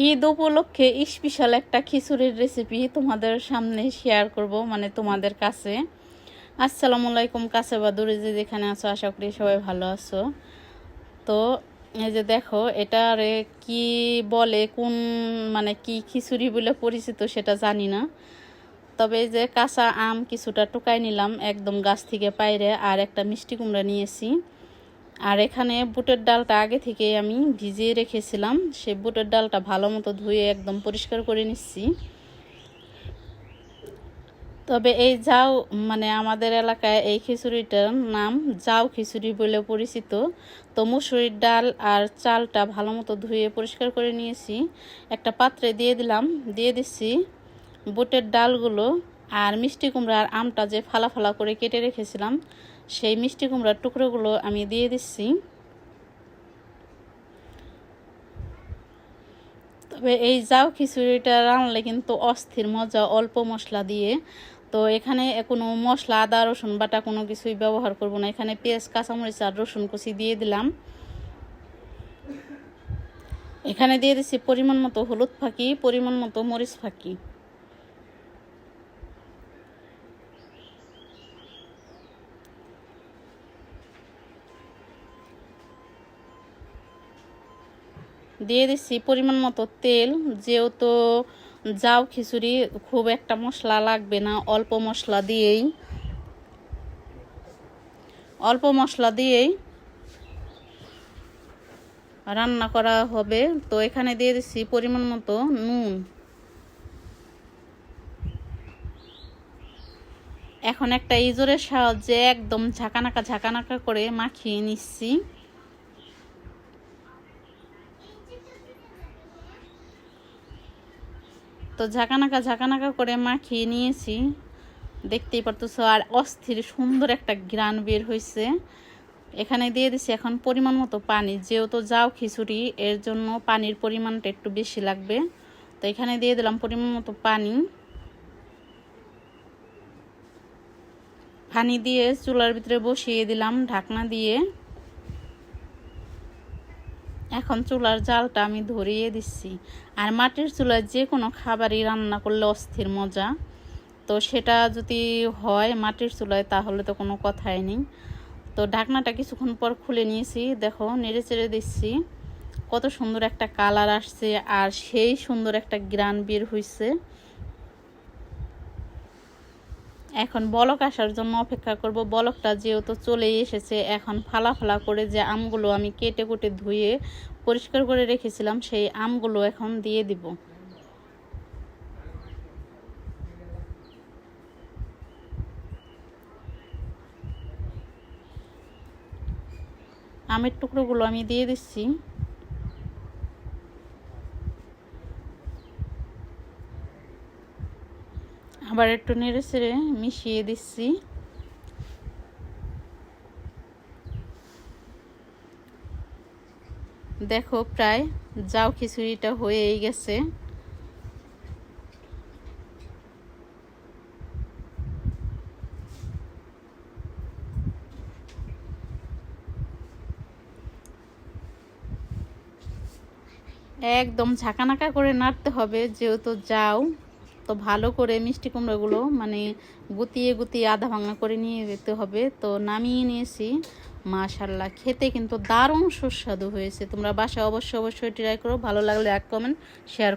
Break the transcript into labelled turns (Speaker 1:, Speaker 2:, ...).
Speaker 1: ঈদ উপলক্ষে স্পেশাল একটা খিচুড়ির রেসিপি তোমাদের সামনে শেয়ার করব, মানে তোমাদের কাছে। আসসালামু আলাইকুম, কাছে বা দূরে যে যেখানে আছো, আশা করি সবাই ভালো আছো। তো এই যে দেখো, এটারে কি বলে, কোন মানে কি খিচুড়ি বলে পরিচিত সেটা জানি না। তবে এই যে কাঁচা আম কিছুটা টুকাই নিলাম একদম গাছ থেকে পাইরে, আর একটা মিষ্টি কুমড়া নিয়েছি। আর এখানে বুটের ডালটা আগে থেকে আমি ভিজিয়ে রেখেছিলাম, সেই বুটের ডালটা ভালো মতো ধুয়ে একদম পরিষ্কার করে নিচ্ছি। তবে এই জাউ, মানে আমাদের এলাকায় এই খিচুড়িটার নাম জাউ খিচুড়ি বলে পরিচিত। তো মুসুরির ডাল আর চালটা ভালো মতো ধুয়ে পরিষ্কার করে নিয়েছি, একটা পাত্রে দিয়ে দিচ্ছি বুটের ডালগুলো। আর মিষ্টি কুমড়া আর আমটা যে ফালা ফালা করে কেটে রেখেছিলাম, সেই মিষ্টি কুমড়ার টুকরোগুলো আমি দিয়ে দিচ্ছি। তবে এই জাউ খিচুড়িটা রান্নলে কিন্তু অস্থির মজা, অল্প মশলা দিয়ে। তো এখানে কোনো মশলা, আদা রসুন বাটা কোনো কিছুই ব্যবহার করব না। এখানে পেঁয়াজ, কাঁচামরিচ আর রসুন কুচি দিয়ে দিলাম। এখানে দিয়ে দিচ্ছি পরিমাণ মতো হলুদ ফাঁকি, পরিমাণ মতো মরিচ ফাঁকি। দিয়ে দিচ্ছি পরিমাণ মতো তেল, যেহেতু জাউ খিচুড়ি খুব একটা মশলা লাগবে না, অল্প মশলা দিয়েই রান্না করা হবে। তো এখানে দিয়ে দিচ্ছি পরিমাণ মতো নুন। এখন একটা ইজোরের সাহায্যে একদম ঝাঁকানাকা করে মাখিয়ে নিচ্ছি। তো ঝাঁকানাকা করে মাখিয়ে নিয়েছি, দেখতেই পারতেছো। আর অস্থির সুন্দর একটা ঘ্রাণ বের হয়েছে। এখানে দিয়ে দিচ্ছি এখন পরিমাণ মতো পানি, যেহেতু জাউ খিচুড়ি এর জন্য পানির পরিমাণটা একটু বেশি লাগবে। তো এখানে দিয়ে দিলাম পরিমাণ মতো পানি দিয়ে চুলার ভিতরে বসিয়ে দিলাম ঢাকনা দিয়ে। এখন চুলার জালটা আমি ধরিয়ে দিচ্ছি। আর মাটির চুলায় যে কোনো খাবারই রান্না করলে অস্থির মজা। তো সেটা যদি হয় মাটির চুলায়, তাহলে তো কোনো কথাই নেই। তো ঢাকনাটা কিছুক্ষণ পর খুলে নিয়েছি, দেখো নেড়ে চেড়ে দিচ্ছি, কত সুন্দর একটা কালার আসছে আর সেই সুন্দর একটা ঘ্রাণ বের হয়েছে। এখন বলক আসার জন্য অপেক্ষা করব। বলকটা যেহেতু চলেই এসেছে, এখন ফালা ফালা করে যে আমগুলো আমি কেটে কুটে ধুয়ে পরিষ্কার করে রেখেছিলাম, সেই আমগুলো এখন দিয়ে দিব। আমের টুকরোগুলো আমি দিয়ে দিচ্ছি। আবার একটু নেড়ে চেড়ে মিশিয়ে দিচ্ছি। দেখো প্রায় জাউ খিচুড়িটা হয়েই গেছে। একদম ঝাঁকানাকা করে নাড়তে হবে, যেহেতু জাউ। তো ভালো করে মিষ্টি কুমড়োগুলো মানে গুতিয়ে আধা ভাঙা করে নিয়ে যেতে হবে। তো নামিয়ে নিয়েছি। মাশাআল্লাহ, খেতে কিন্তু দারুণ সুস্বাদু হয়েছে। তোমরা বাসায় অবশ্যই ট্রাই করো। ভালো লাগলে এক কমেন্ট শেয়ার।